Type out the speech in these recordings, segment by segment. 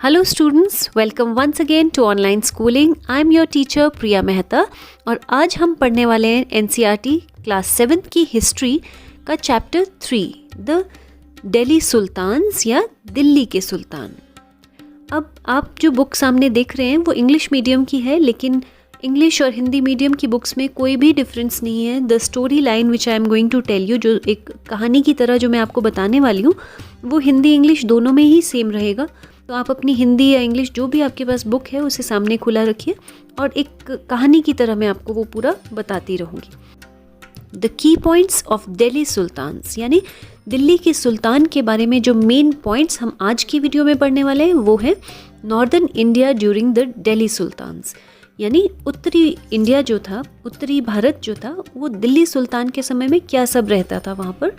Hello students, welcome once again to online schooling. I am your teacher Priya Mehta और आज हम पढ़ने वाले हैं NCERT क्लास 7 की हिस्ट्री का चैप्टर 3 द दिल्ली सुल्तान्स या दिल्ली के सुल्तान। अब आप जो बुक सामने देख रहे हैं वो इंग्लिश मीडियम की है, लेकिन इंग्लिश और हिंदी मीडियम की बुक्स में कोई भी डिफरेंस नहीं है। The story line which I am going to tell you, जो एक कहानी की तरह जो मैं आपको बताने वाली हूँ, वो हिंदी इंग्लिश दोनों में ही सेम रहेगा। तो आप अपनी हिंदी या इंग्लिश जो भी आपके पास बुक है उसे सामने खुला रखिए और एक कहानी की तरह मैं आपको वो पूरा बताती रहूँगी। The key points of Delhi sultans, यानी दिल्ली के सुल्तान के बारे में जो मेन पॉइंट्स हम आज की वीडियो में पढ़ने वाले हैं वो है northern India during the Delhi sultans, यानी उत्तरी इंडिया जो था, उत्तरी भारत जो था, वो दिल्ली सुल्तान के समय में क्या सब रहता था वहाँ पर।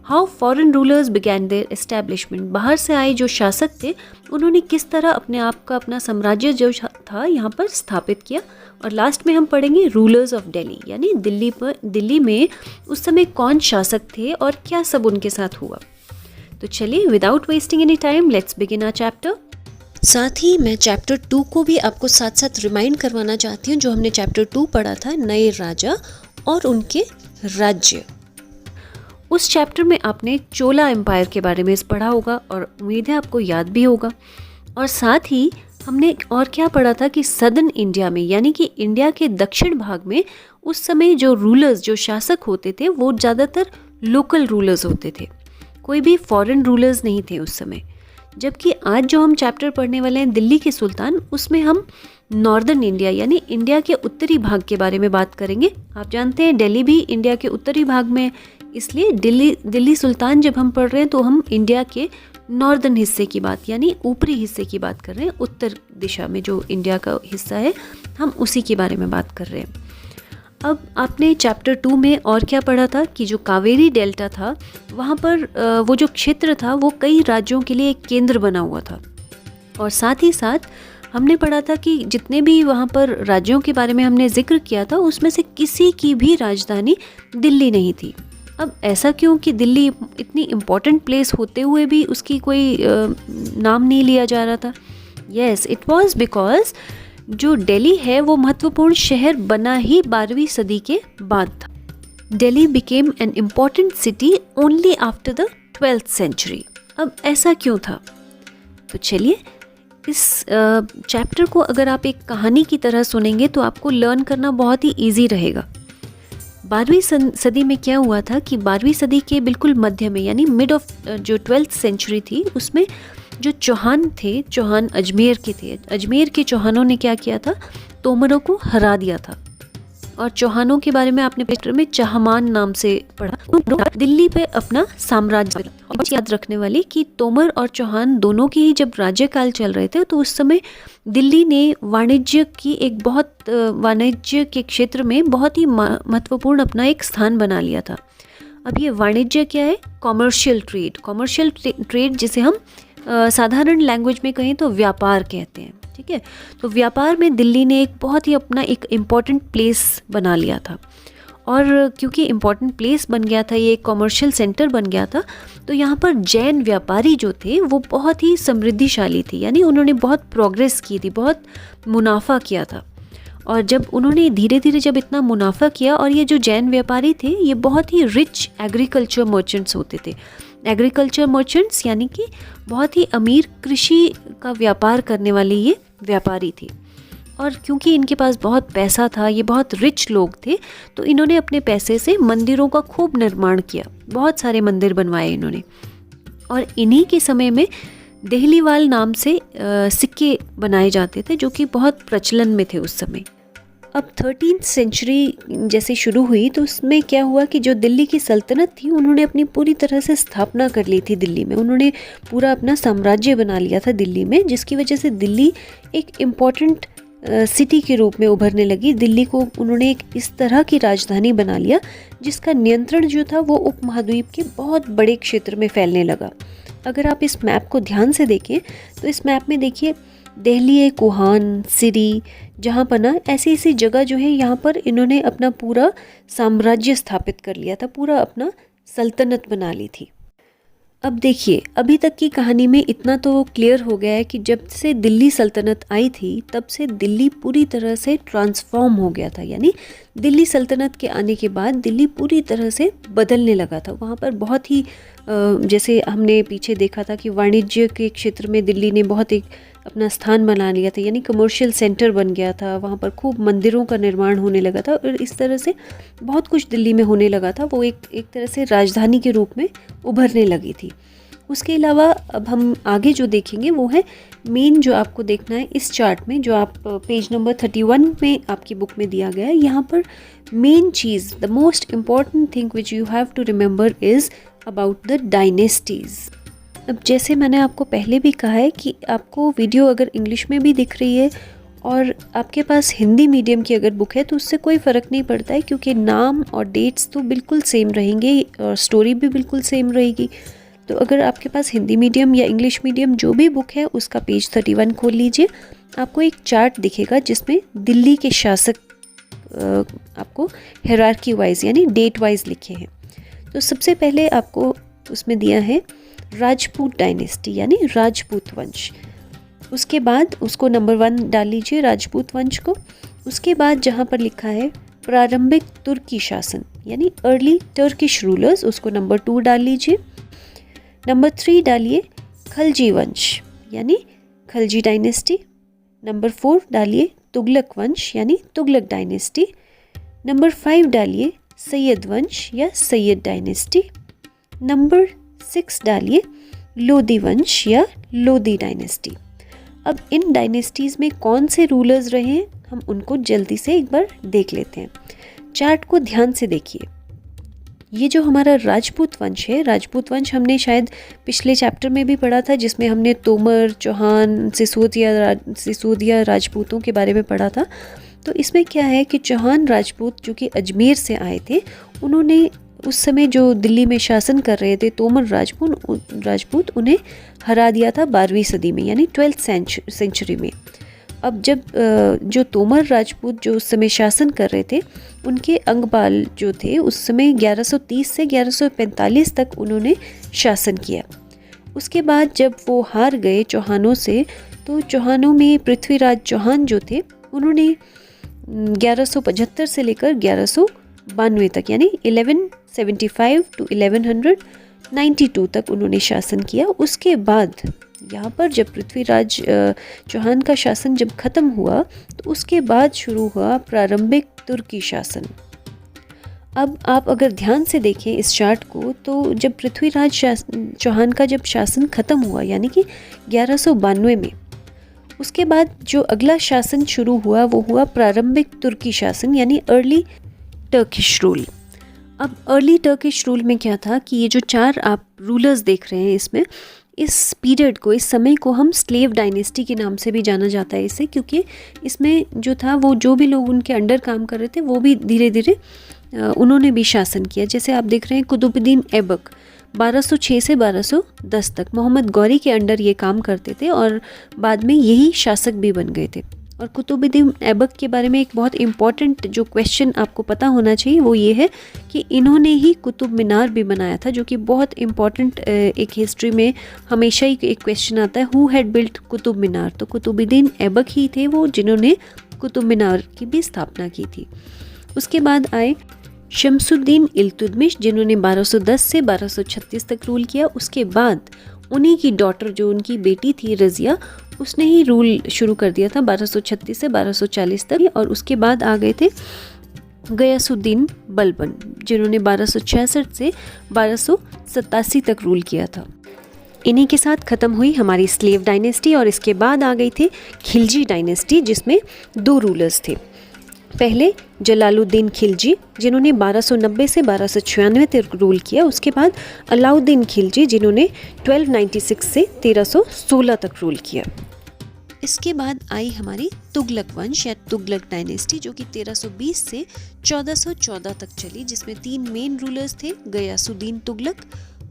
How foreign rulers began their establishment, बाहर से आए जो शासक थे उन्होंने किस तरह अपने आप का अपना साम्राज्य जो था यहाँ पर स्थापित किया। और लास्ट में हम पढ़ेंगे रूलर्स ऑफ दिल्ली, यानी दिल्ली में उस समय कौन शासक थे और क्या सब उनके साथ हुआ। तो चलिए without wasting any time let's begin our chapter. साथ ही मैं चैप्टर 2 को भी आपको साथ साथ रिमाइंड करवाना चाहती हूँ, जो हमने चैप्टर 2 पढ़ा था, नए राजा और उनके राज्य। उस चैप्टर में आपने चोला एम्पायर के बारे में पढ़ा होगा और उम्मीद है आपको याद भी होगा। और साथ ही हमने और क्या पढ़ा था कि सदर्न इंडिया में, यानी कि इंडिया के दक्षिण भाग में उस समय जो रूलर्स, जो शासक होते थे, वो ज़्यादातर लोकल रूलर्स होते थे, कोई भी फॉरेन रूलर्स नहीं थे उस समय। जबकि आज जो हम चैप्टर पढ़ने वाले हैं दिल्ली के सुल्तान, उसमें हम नॉर्दर्न इंडिया यानी इंडिया के उत्तरी भाग के बारे में बात करेंगे। आप जानते हैं दिल्ली भी इंडिया के उत्तरी भाग में, इसलिए दिल्ली सुल्तान जब हम पढ़ रहे हैं तो हम इंडिया के नॉर्दर्न हिस्से की बात, यानी ऊपरी हिस्से की बात कर रहे हैं। उत्तर दिशा में जो इंडिया का हिस्सा है हम उसी के बारे में बात कर रहे हैं। अब आपने चैप्टर 2 में और क्या पढ़ा था कि जो कावेरी डेल्टा था वहाँ पर वो जो क्षेत्र था वो कई राज्यों के लिए एक केंद्र बना हुआ था। और साथ ही साथ हमने पढ़ा था कि जितने भी वहाँ पर राज्यों के बारे में हमने जिक्र किया था उसमें से किसी की भी राजधानी दिल्ली नहीं थी। अब ऐसा क्यों कि दिल्ली इतनी इम्पॉर्टेंट प्लेस होते हुए भी उसकी कोई नाम नहीं लिया जा रहा था। येस, इट वाज बिकॉज जो दिल्ली है वो महत्वपूर्ण शहर बना ही 12वीं सदी के बाद था। Delhi became an important city only after the 12th century. अब ऐसा क्यों था? तो चलिए इस चैप्टर को अगर आप एक कहानी की तरह सुनेंगे तो आपको लर्न करना बहुत ही ईजी रहेगा। 12वीं सदी में क्या हुआ था कि 12वीं सदी के बिल्कुल मध्य में, यानी मिड ऑफ जो 12th सेंचुरी थी, उसमें जो चौहान थे, चौहान अजमेर के थे, अजमेर के चौहानों ने क्या किया था, तोमरों को हरा दिया था। और चौहानों के बारे में आपने पेपर में चहमान नाम से पढ़ा। दिल्ली पे अपना साम्राज्य, और याद रखने वाली कि तोमर और चौहान दोनों की ही जब राज्यकाल चल रहे थे तो उस समय दिल्ली ने वाणिज्य के क्षेत्र में बहुत ही महत्वपूर्ण अपना एक स्थान बना लिया था। अब ये वाणिज्य क्या है? कॉमर्शियल ट्रेड जिसे हम साधारण लैंग्वेज में कहें तो व्यापार कहते हैं। ठीक है, तो व्यापार में दिल्ली ने एक बहुत ही अपना एक इम्पॉर्टेंट प्लेस बना लिया था। और क्योंकि इम्पॉर्टेंट प्लेस बन गया था, ये एक कॉमर्शियल सेंटर बन गया था, तो यहाँ पर जैन व्यापारी जो थे वो बहुत ही समृद्धिशाली थे, यानी उन्होंने बहुत प्रोग्रेस की थी, बहुत मुनाफा किया था। और जब उन्होंने धीरे धीरे जब इतना मुनाफा किया, और ये जो जैन व्यापारी थे ये बहुत ही रिच एग्रीकल्चर मर्चेंट्स होते थे। एग्रीकल्चर मर्चेंट्स यानी कि बहुत ही अमीर कृषि का व्यापार करने वाले ये व्यापारी थे। और क्योंकि इनके पास बहुत पैसा था, ये बहुत रिच लोग थे, तो इन्होंने अपने पैसे से मंदिरों का खूब निर्माण किया, बहुत सारे मंदिर बनवाए इन्होंने। और इन्हीं के समय में देहलीवाल नाम से सिक्के बनाए जाते थे, जो कि बहुत प्रचलन में थे उस समय। अब 13th सेंचुरी जैसे शुरू हुई तो उसमें क्या हुआ कि जो दिल्ली की सल्तनत थी उन्होंने अपनी पूरी तरह से स्थापना कर ली थी दिल्ली में। उन्होंने पूरा अपना साम्राज्य बना लिया था दिल्ली में, जिसकी वजह से दिल्ली एक इम्पॉर्टेंट सिटी के रूप में उभरने लगी। दिल्ली को उन्होंने एक इस तरह की राजधानी बना लिया जिसका नियंत्रण जो था वो उपमहाद्वीप के बहुत बड़े क्षेत्र में फैलने लगा। अगर आप इस मैप को ध्यान से देखें तो इस मैप में देखिए दिल्ली, कोहान, सिरी, जहाँ पना, ऐसी ऐसी जगह जो है यहाँ पर इन्होंने अपना पूरा साम्राज्य स्थापित कर लिया था, पूरा अपना सल्तनत बना ली थी। अब देखिए, अभी तक की कहानी में इतना तो क्लियर हो गया है कि जब से दिल्ली सल्तनत आई थी तब से दिल्ली पूरी तरह से ट्रांसफॉर्म हो गया था। यानी दिल्ली सल्तनत के आने के बाद दिल्ली पूरी तरह से बदलने लगा था। वहाँ पर बहुत ही जैसे हमने पीछे देखा था कि वाणिज्य के क्षेत्र में दिल्ली ने बहुत एक अपना स्थान बना लिया था, यानी कमर्शियल सेंटर बन गया था। वहाँ पर खूब मंदिरों का निर्माण होने लगा था और इस तरह से बहुत कुछ दिल्ली में होने लगा था। वो एक तरह से राजधानी के रूप में उभरने लगी थी। उसके अलावा अब हम आगे जो देखेंगे वो है मेन, जो आपको देखना है इस चार्ट में, जो आप पेज नंबर 31 में आपकी बुक में दिया गया है। यहाँ पर मेन चीज़, the most important thing which you have to remember is about the dynasties. अब जैसे मैंने आपको पहले भी कहा है कि आपको वीडियो अगर इंग्लिश में भी दिख रही है और आपके पास हिंदी मीडियम की अगर बुक है तो उससे कोई फ़र्क नहीं पड़ता है, क्योंकि नाम और डेट्स तो बिल्कुल सेम रहेंगे और स्टोरी भी बिल्कुल सेम रहेगी। तो अगर आपके पास हिंदी मीडियम या इंग्लिश मीडियम जो भी बुक है उसका पेज 31 खोल लीजिए। आपको एक चार्ट दिखेगा जिसमें दिल्ली के शासक आपको हायरार्की वाइज यानी डेट वाइज लिखे हैं। तो सबसे पहले आपको उसमें दिया है राजपूत डायनेस्टी यानी राजपूत वंश। उसके बाद उसको नंबर 1 डाल लीजिए, राजपूत वंश को। उसके बाद जहाँ पर लिखा है प्रारंभिक तुर्की शासन यानी अर्ली टर्किश रूलर्स, उसको नंबर 2 डाल लीजिए। नंबर 3 डालिए खलजी वंश यानी खलजी डायनेस्टी। नंबर 4 डालिए तुगलक वंश यानी तुगलक डायनेस्टी। नंबर 5 डालिए सैयद वंश या सैयद डायनेस्टी। नंबर 6 डालिए लोदी वंश या लोदी डायनेस्टी। अब इन डायनेस्टीज़ में कौन से रूलर्स रहे हैं हम उनको जल्दी से एक बार देख लेते हैं। चार्ट को ध्यान से देखिए। ये जो हमारा राजपूत वंश है, राजपूत वंश हमने शायद पिछले चैप्टर में भी पढ़ा था, जिसमें हमने तोमर, चौहान, सिसोदिया राजपूतों के बारे में पढ़ा था। तो इसमें क्या है कि चौहान राजपूत जो कि अजमेर से आए थे, उन्होंने उस समय जो दिल्ली में शासन कर रहे थे तोमर राजपूत उन्हें हरा दिया था 12वीं सदी में यानी 12th सेंचुरी में। अब जब जो तोमर राजपूत जो उस समय शासन कर रहे थे, उनके अंगबाल जो थे उस समय 1130 से 1145 तक उन्होंने शासन किया। उसके बाद जब वो हार गए चौहानों से, तो चौहानों में पृथ्वीराज चौहान जो थे उन्होंने 1175 से लेकर 1192 तक यानी 1175 to 1192 तक उन्होंने शासन किया। उसके बाद यहाँ पर जब पृथ्वीराज चौहान का शासन जब ख़त्म हुआ तो उसके बाद शुरू हुआ प्रारंभिक तुर्की शासन। अब आप अगर ध्यान से देखें इस चार्ट को, तो जब पृथ्वीराज चौहान का जब शासन ख़त्म हुआ यानी कि 1192 में, उसके बाद जो अगला शासन शुरू हुआ वो हुआ प्रारंभिक तुर्की शासन यानी अर्ली टर्किश रूल। अब अर्ली टर्किश रूल में क्या था कि ये जो 4 आप रूलर्स देख रहे हैं इसमें, इस पीरियड को, इस समय को हम स्लेव डायनेस्टी के नाम से भी जाना जाता है इसे, क्योंकि इसमें जो था वो जो भी लोग उनके अंडर काम कर रहे थे वो भी धीरे धीरे उन्होंने भी शासन किया। जैसे आप देख रहे हैं कुतुबुद्दीन ऐबक 1206 से 1210 तक मोहम्मद गौरी के अंडर ये काम करते थे और बाद में यही शासक भी बन गए थे। और कुतुबुद्दीन ऐबक के बारे में एक बहुत इम्पॉर्टेंट जो क्वेश्चन आपको पता होना चाहिए वो ये है कि इन्होंने ही कुतुब मीनार भी बनाया था, जो कि बहुत इम्पॉर्टेंट एक हिस्ट्री में हमेशा ही एक क्वेश्चन आता है, who had built Qutub Minar. तो कुतुबुद्दीन ऐबक ही थे वो जिन्होंने कुतुब मीनार की भी स्थापना की थी। उसके बाद आए शमसुद्दीन इल्तुतमिश, जिन्होंने 1210 से 1236 तक रूल किया। उसके बाद उन्हीं की डॉटर जो उनकी बेटी थी रज़िया, उसने ही रूल शुरू कर दिया था 1236 से 1240 तक। और उसके बाद आ गए थे गयासुद्दीन बलबन, जिन्होंने 1266 से 1287 तक रूल किया था। इन्हीं के साथ ख़त्म हुई हमारी स्लेव डायनेस्टी और इसके बाद आ गई थी खिलजी डायनेस्टी, जिसमें 2 रूलर्स थे। पहले जलालुद्दीन खिलजी, जिन्होंने 1290 से 1296 तक रूल किया। उसके बाद अलाउद्दीन खिलजी, जिन्होंने 1296 से 1316 तक रूल किया। इसके बाद आई हमारी तुगलक वंश या तुगलक डायनेस्टी, जो कि 1320 से 1414 तक चली, जिसमें 3 मेन रूलर्स थे, गयासुद्दीन तुगलक,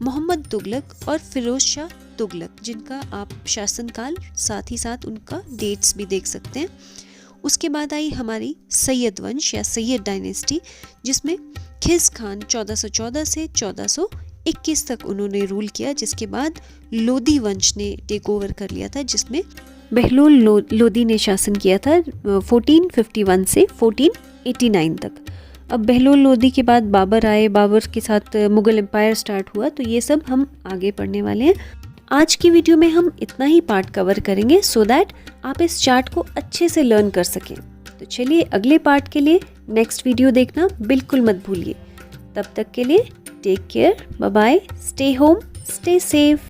मोहम्मद तुगलक और फिरोज शाह तुगलक, जिनका आप शासनकाल साथ ही साथ उनका डेट्स भी देख सकते हैं। उसके बाद आई हमारी सैयद वंश या सैयद डायनेस्टी, जिसमें खिज़ खान 1414 से 1921 तक उन्होंने रूल किया, जिसके बाद लोदी वंश ने टेक ओवर कर लिया था, जिसमें बहलोल लोदी ने शासन किया था 1451 से 1489 तक। अब बहलोल लोदी के बाद बाबर आए, बाबर के साथ मुग़ल एम्पायर स्टार्ट हुआ, तो ये सब हम आगे पढ़ने वाले हैं। आज की वीडियो में हम इतना ही पार्ट कवर करेंगे सो दैट आप इस चार्ट को अच्छे से लर्न कर सकें। तो चलिए अगले पार्ट के लिए नेक्स्ट वीडियो देखना बिल्कुल मत भूलिए। तब तक के लिए take care, bye bye, stay home, stay safe.